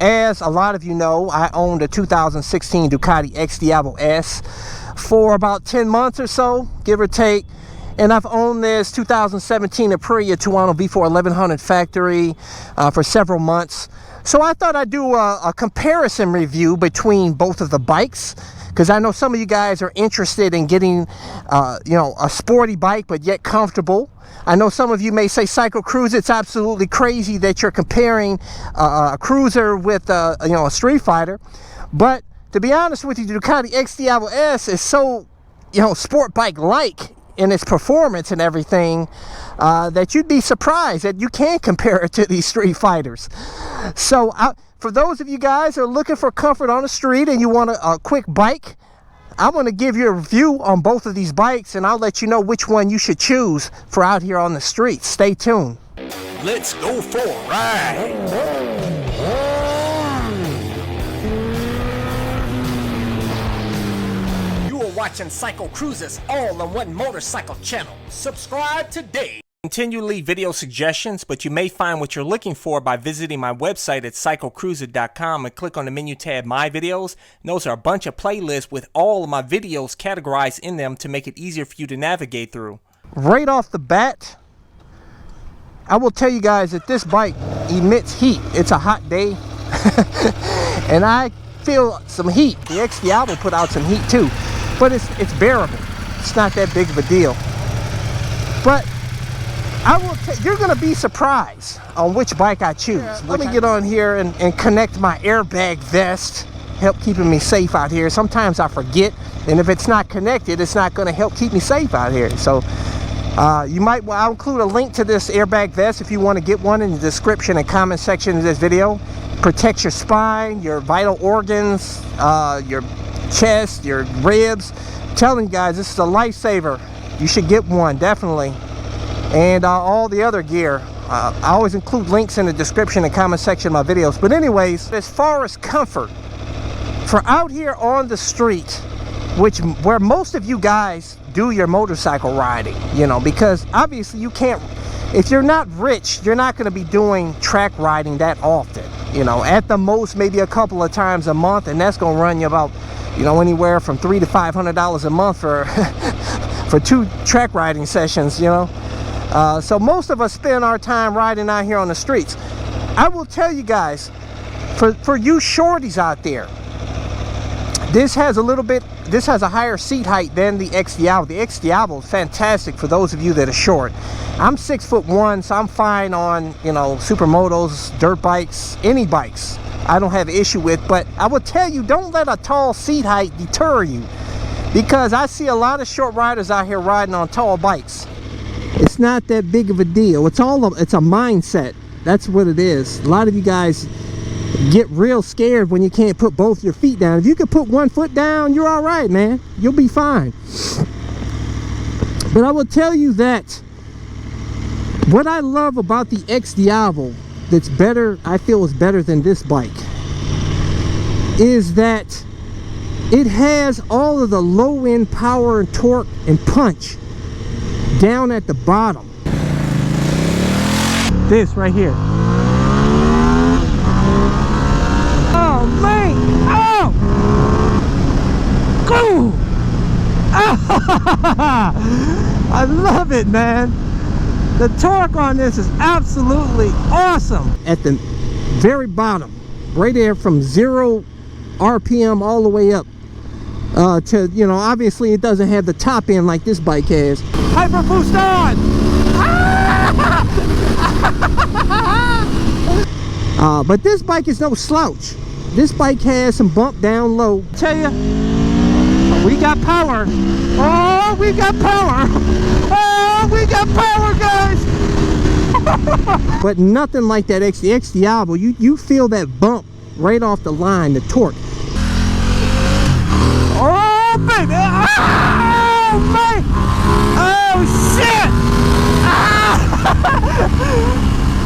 As a lot of you know, I owned a 2016 Ducati XDiavel S for about 10 months or so, give or take. And I've owned this 2017 Aprilia Tuono V4 1100 factory for several months. So I thought I'd do a comparison review between both of the bikes, because I know some of you guys are interested in getting, you know, a sporty bike but yet comfortable. I know some of you may say CycleCruza, it's absolutely crazy that you're comparing a cruiser with you know, a street fighter. But to be honest with you, the Ducati XDiavel S is so, you know, sport bike-like in its performance and everything, that you'd be surprised that you can't compare it to these street fighters. So for those of you guys who are looking for comfort on the street and you want a quick bike, I'm going to give you a review on both of these bikes, and I'll let you know which one you should choose for out here on the streets. Stay tuned. Let's go for a ride. Watching CycleCruza's all-in-one motorcycle channel. Subscribe today. Continually video suggestions, but you may find what you're looking for by visiting my website at CycleCruza.com and click on the menu tab My Videos. And those are a bunch of playlists with all of my videos categorized in them to make it easier for you to navigate through. Right off the bat, I will tell you guys that this bike emits heat. It's a hot day and I feel some heat. The XDiavel put out some heat too. But it's bearable. It's not that big of a deal. But you're going to be surprised on which bike I choose. Yeah, let me get on here and connect my airbag vest. Help keeping me safe out here. Sometimes I forget, and if it's not connected, it's not going to help keep me safe out here. So I'll include a link to this airbag vest if you want to get one in the description and comment section of this video. Protects your spine, your vital organs, your chest, your ribs. I'm telling you guys, this is a lifesaver. You should get one, definitely. And all the other gear, I always include links in the description and comment section of my videos. But anyways, as far as comfort for out here on the street, where most of you guys do your motorcycle riding, you know, because obviously you can't, if you're not rich, you're not going to be doing track riding that often, you know. At the most, maybe a couple of times a month, and that's going to run you about, you know, anywhere from $300 to $500 a month for for 2 track riding sessions, you know. So most of us spend our time riding out here on the streets. I will tell you guys, for you shorties out there, this has a higher seat height than the XDiavel. The XDiavel is fantastic for those of you that are short. I'm 6'1", so I'm fine on, you know, supermotos, dirt bikes, any bikes. I don't have an issue with, but I will tell you, don't let a tall seat height deter you, because I see a lot of short riders out here riding on tall bikes. It's not that big of a deal. It's a mindset. That's what it is. A lot of you guys get real scared when you can't put both your feet down. If you can put one foot down, you're all right, man. You'll be fine. But I will tell you that what I love about the XDiavel that's better, I feel is better than this bike, is that it has all of the low-end power and torque and punch down at the bottom. This right here. Oh man! Oh! Ooh! I love it, man. The torque on this is absolutely awesome. At the very bottom, right there, from 0 RPM all the way up to, you know, obviously it doesn't have the top end like this bike has. Hyper boost on! But this bike is no slouch. This bike has some bump down low. I tell you, we got power. Oh, we got power. Oh, we got power, guys. But nothing like that XDiavel. You feel that bump right off the line, the torque. Oh, baby. Oh, man. Oh, shit.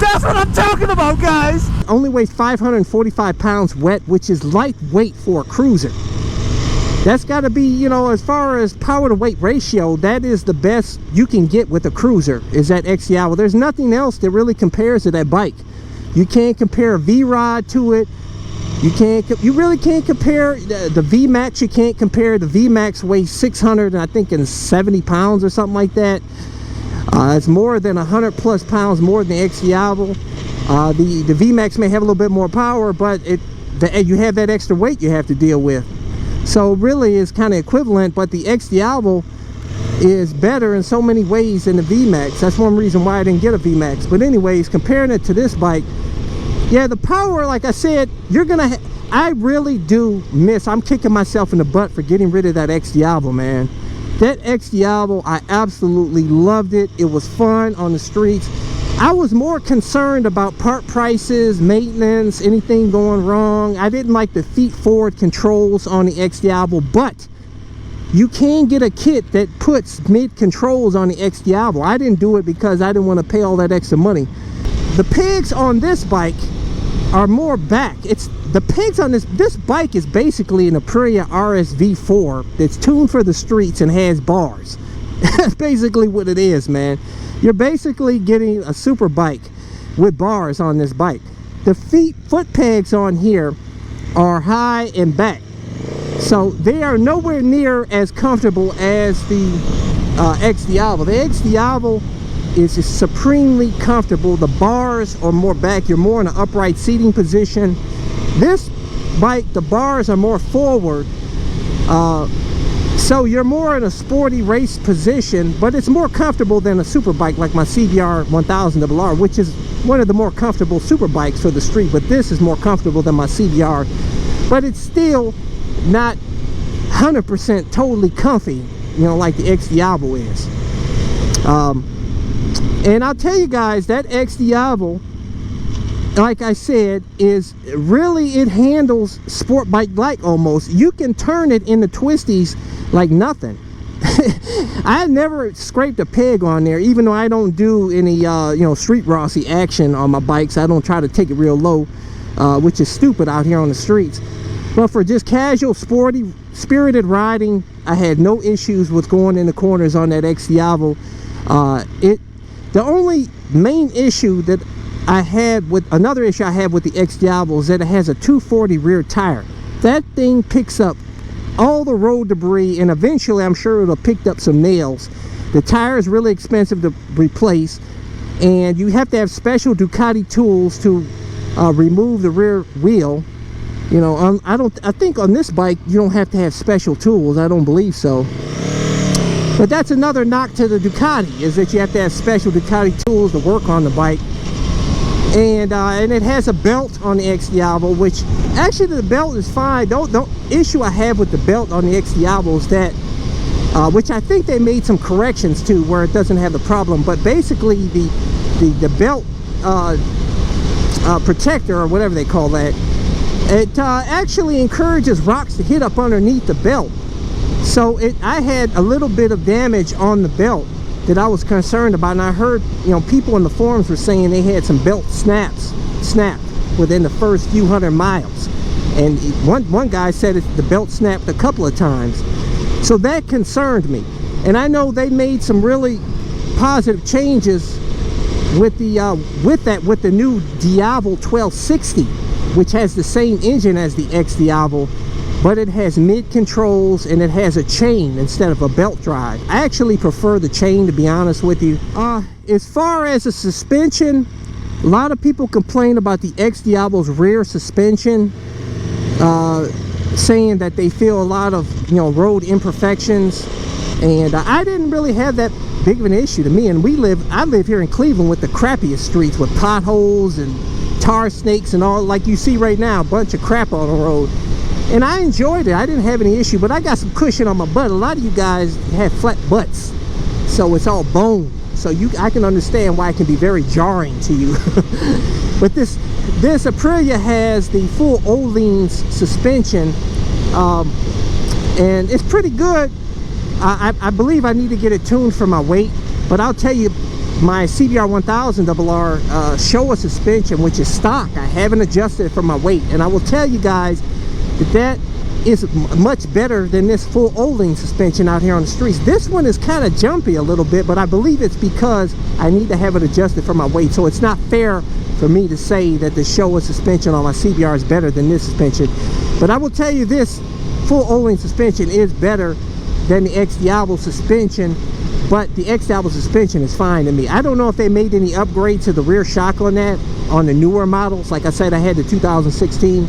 That's what I'm talking about, guys. Only weighs 545 pounds wet, which is lightweight for a cruiser. That's got to be, you know, as far as power to weight ratio, that is the best you can get with a cruiser, is that XDiavel. There's nothing else that really compares to that bike. You can't compare a V-Rod to it. You really can't compare the VMAX. You can't compare. The VMAX weighs 670 pounds or something like that. It's more than 100 plus pounds more than the XDiavel. The VMAX may have a little bit more power, but you have that extra weight you have to deal with. So really it's kind of equivalent, but the XDiavel is better in so many ways than the VMAX. That's one reason why I didn't get a VMAX. But anyways, comparing it to this bike, yeah, the power, like I said, I really do miss. I'm kicking myself in the butt for getting rid of that XDiavel, man. That XDiavel, I absolutely loved it. It was fun on the streets. I was more concerned about part prices, maintenance, anything going wrong. I didn't like the feet forward controls on the XDiavel, but you can get a kit that puts mid controls on the XDiavel. I didn't do it because I didn't want to pay all that extra money. The pegs on this bike are more back. The pegs on this bike is basically an Aprilia RSV4 that's tuned for the streets and has bars. That's basically what it is, man. You're basically getting a super bike with bars on this bike. The foot pegs on here are high and back, so they are nowhere near as comfortable as the XDiavel. The XDiavel is supremely comfortable. The bars are more back. You're more in an upright seating position. This bike, the bars are more forward, so you're more in a sporty race position, but it's more comfortable than a super bike like my CBR 1000RR, which is one of the more comfortable super bikes for the street. But this is more comfortable than my CBR, but it's still not 100% totally comfy, you know, like the XDiavel is. And I'll tell you guys, that XDiavel, like I said, is really, it handles sport bike like almost. You can turn it in the twisties like nothing. I never scraped a peg on there, even though I don't do any you know, street Rossi action on my bikes. I don't try to take it real low, which is stupid out here on the streets. But for just casual, sporty, spirited riding, I had no issues with going in the corners on that XDiavel. The only main issue that I had with, another issue I had with the XDiavel is that it has a 240 rear tire. That thing picks up all the road debris, and eventually I'm sure it'll pick up some nails. The tire is really expensive to replace, and you have to have special Ducati tools to remove the rear wheel. You know, I think on this bike you don't have to have special tools. I don't believe so. But that's another knock to the Ducati, is that you have to have special Ducati tools to work on the bike. And it has a belt on the XDiavel, which actually the belt is fine. The issue I have with the belt on the XDiavel is that, which I think they made some corrections to where it doesn't have the problem, but basically the belt protector, or whatever they call that, it actually encourages rocks to hit up underneath the belt. So I had a little bit of damage on the belt that I was concerned about, and I heard, you know, people in the forums were saying they had some belt snapped within the first few 100 miles, and one guy said the belt snapped a couple of times. So that concerned me, and I know they made some really positive changes with the new Diavel 1260, which has the same engine as the XDiavel, but it has mid controls and it has a chain instead of a belt drive. I actually prefer the chain, to be honest with you. As far as the suspension, a lot of people complain about the XDiavel's rear suspension, saying that they feel a lot of, you know, road imperfections, and I didn't really have that big of an issue to me. And I live here in Cleveland with the crappiest streets with potholes and tar snakes and all, like you see right now, a bunch of crap on the road. And I enjoyed it. I didn't have any issue, but I got some cushion on my butt. A lot of you guys have flat butts, so it's all bone. So I can understand why it can be very jarring to you. But this Aprilia has the full Öhlins suspension, and it's pretty good. I believe I need to get it tuned for my weight, but I'll tell you, my CBR 1000RR Showa suspension, which is stock, I haven't adjusted it for my weight, and I will tell you guys that is much better than this full O-ring suspension out here on the streets. This one is kind of jumpy a little bit, but I believe it's because I need to have it adjusted for my weight. So it's not fair for me to say that the Showa suspension on my CBR is better than this suspension. But I will tell you this, full O-ring suspension is better than the XDiavel suspension, but the XDiavel suspension is fine to me. I don't know if they made any upgrade to the rear shock on that, on the newer models. Like I said, I had the 2016.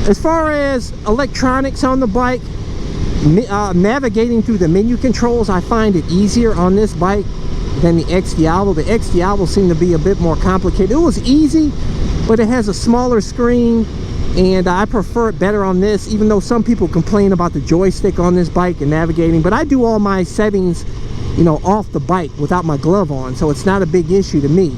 As far as electronics on the bike, navigating through the menu controls, I find it easier on this bike than the XDiavel. The XDiavel seemed to be a bit more complicated. It was easy, but it has a smaller screen, and I prefer it better on this, even though some people complain about the joystick on this bike and navigating. But I do all my settings, you know, off the bike without my glove on, so it's not a big issue to me.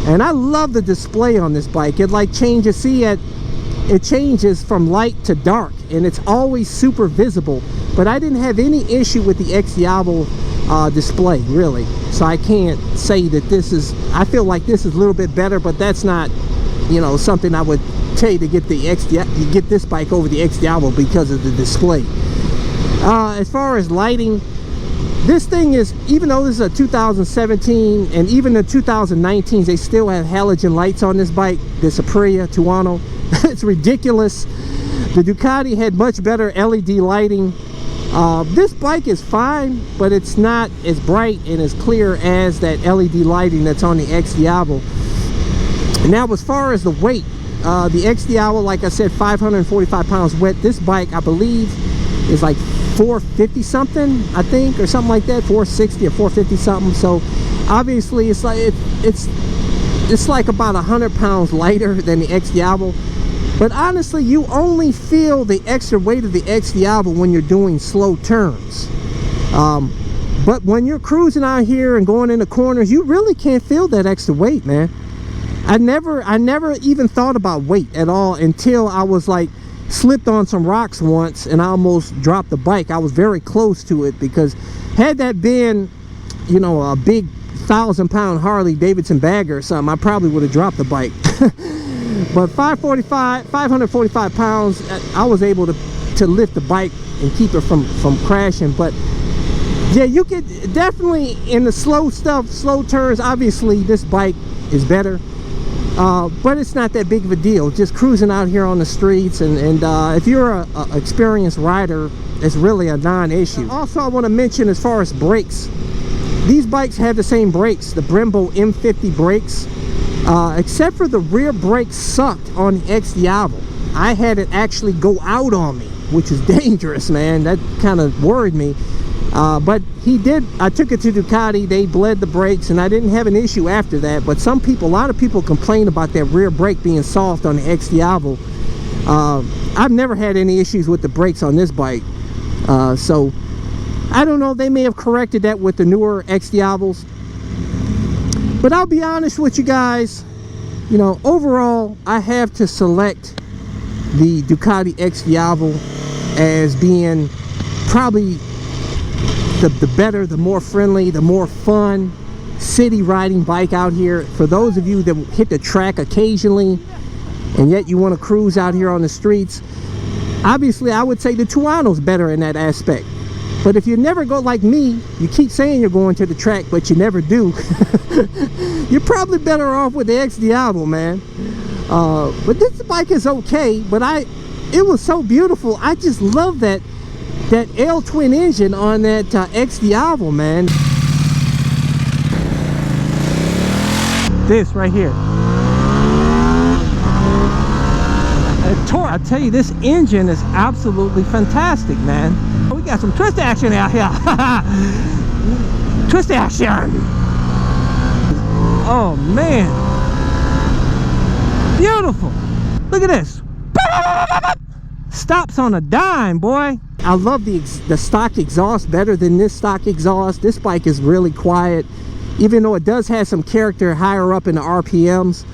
And I love the display on this bike. It like changes, see, it changes from light to dark, and it's always super visible. But I didn't have any issue with the XDiavel display, really. So I can't say that this is, I feel like this is a little bit better, but that's not, you know, something I would tell you to get the XDiavel, get this bike over the XDiavel because of the display. As far as lighting, this thing is, even though this is a 2017 and even the 2019s, they still have halogen lights on this bike, this Aprilia Tuono. It's ridiculous. The Ducati had much better LED lighting. This bike is fine, but it's not as bright and as clear as that LED lighting that's on the XDiavel. Now, as far as the weight, the XDiavel, like I said, 545 pounds wet. This bike, I believe, is like 450 something, I think, or something like that, 460 or 450 something. So obviously it's like it's like about 100 pounds lighter than the XDiavel. But honestly, you only feel the extra weight of the XDiavel when you're doing slow turns. But when you're cruising out here and going into corners, you really can't feel that extra weight, man. I never even thought about weight at all until I was like slipped on some rocks once and I almost dropped the bike. I was very close to it, because had that been, you know, a big 1,000-pound Harley Davidson bagger or something, I probably would have dropped the bike. But 545 pounds, I was able to lift the bike and keep it from crashing. But yeah, you could definitely, in the slow stuff, slow turns, obviously this bike is better. But it's not that big of a deal, just cruising out here on the streets, and if you're a experienced rider, it's really a non-issue. Also, I want to mention, as far as brakes, these bikes have the same brakes, the Brembo M50 brakes, except for the rear brakes sucked on the XDiavel. I had it actually go out on me, which is dangerous, man. That kind of worried me. But I took it to Ducati, they bled the brakes, and I didn't have an issue after that. But a lot of people complain about that rear brake being soft on the XDiavel. I've never had any issues with the brakes on this bike. So I don't know, they may have corrected that with the newer XDiavels. But I'll be honest with you guys, you know, overall, I have to select the Ducati XDiavel as being probably the better, the more friendly, the more fun city riding bike out here. For those of you that hit the track occasionally and yet you want to cruise out here on the streets, obviously I would say the Tuono's better in that aspect. But if you never go like me, you keep saying you're going to the track but you never do, you're probably better off with the XDiavel, man. But this bike is okay, but it was so beautiful. I just love that L twin engine on that XDiavel, man. This right here, I tell you, this engine is absolutely fantastic, man. We got some twist action out here. Twist action. Oh man, beautiful. Look at this. Stops on a dime, boy. I love the stock exhaust better than this stock exhaust. This bike is really quiet, even though it does have some character higher up in the RPMs.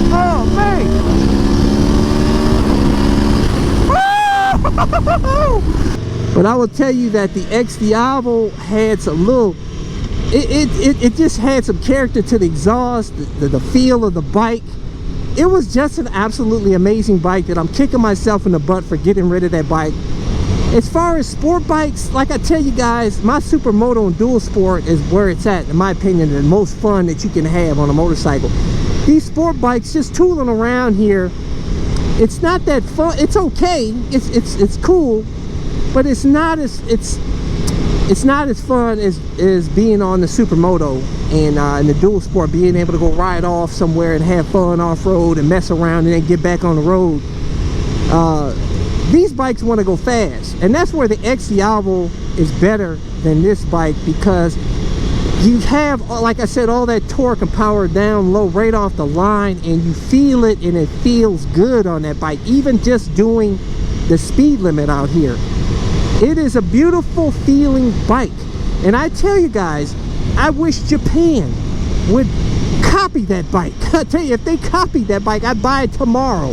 Oh man! But I will tell you that the XDiavel had some little, it just had some character to the exhaust, the feel of the bike. It was just an absolutely amazing bike that I'm kicking myself in the butt for getting rid of that bike. As far as sport bikes, like I tell you guys, my Supermoto and Dual Sport is where it's at, in my opinion, the most fun that you can have on a motorcycle. These sport bikes, just tooling around here, it's not that fun. It's okay, it's cool, but it's not as fun as being on the Supermoto and the Dual Sport, being able to go ride off somewhere and have fun off-road and mess around and then get back on the road. These bikes want to go fast, and that's where the XDiavel is better than this bike, because you have, like I said, all that torque and power down low right off the line, and you feel it, and it feels good on that bike, even just doing the speed limit out here. It is a beautiful feeling bike, and I tell you guys, I wish Japan would copy that bike. I tell you, if they copied that bike, I'd buy it tomorrow.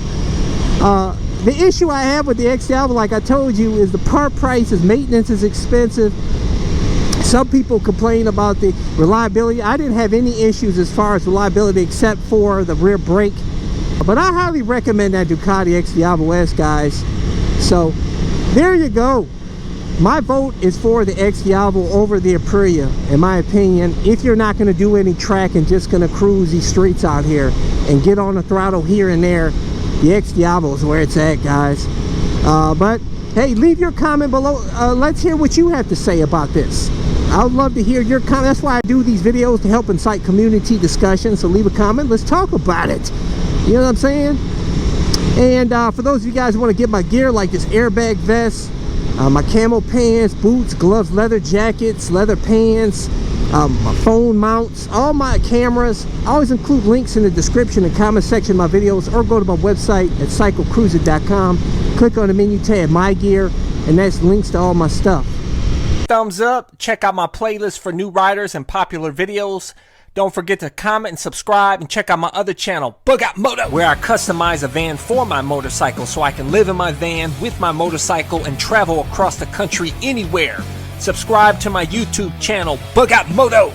The issue I have with the XDiavel, like I told you, is the part prices. Maintenance is expensive. Some people complain about the reliability. I didn't have any issues as far as reliability except for the rear brake. But I highly recommend that Ducati XDiavel S, guys. So there you go. My vote is for the XDiavel over the Aprilia, in my opinion. If you're not going to do any track and just going to cruise these streets out here and get on the throttle here and there, the XDiavel is where it's at, guys. But hey, leave your comment below. Let's hear what you have to say about this. I would love to hear your comment. That's why I do these videos, to help incite community discussion. So leave a comment. Let's talk about it. You know what I'm saying? And for those of you guys who want to get my gear, like this airbag vest, my camo pants, boots, gloves, leather jackets, leather pants, my phone mounts, all my cameras, I always include links in the description and comment section of my videos, or go to my website at CycleCruza.com, click on the menu tab, my gear, and that's links to all my stuff. Thumbs up, check out my playlist for new riders and popular videos. Don't forget to comment and subscribe, and check out my other channel, Bug Out Moto, where I customize a van for my motorcycle so I can live in my van with my motorcycle and travel across the country anywhere. Subscribe to my YouTube channel, Bug Out Moto.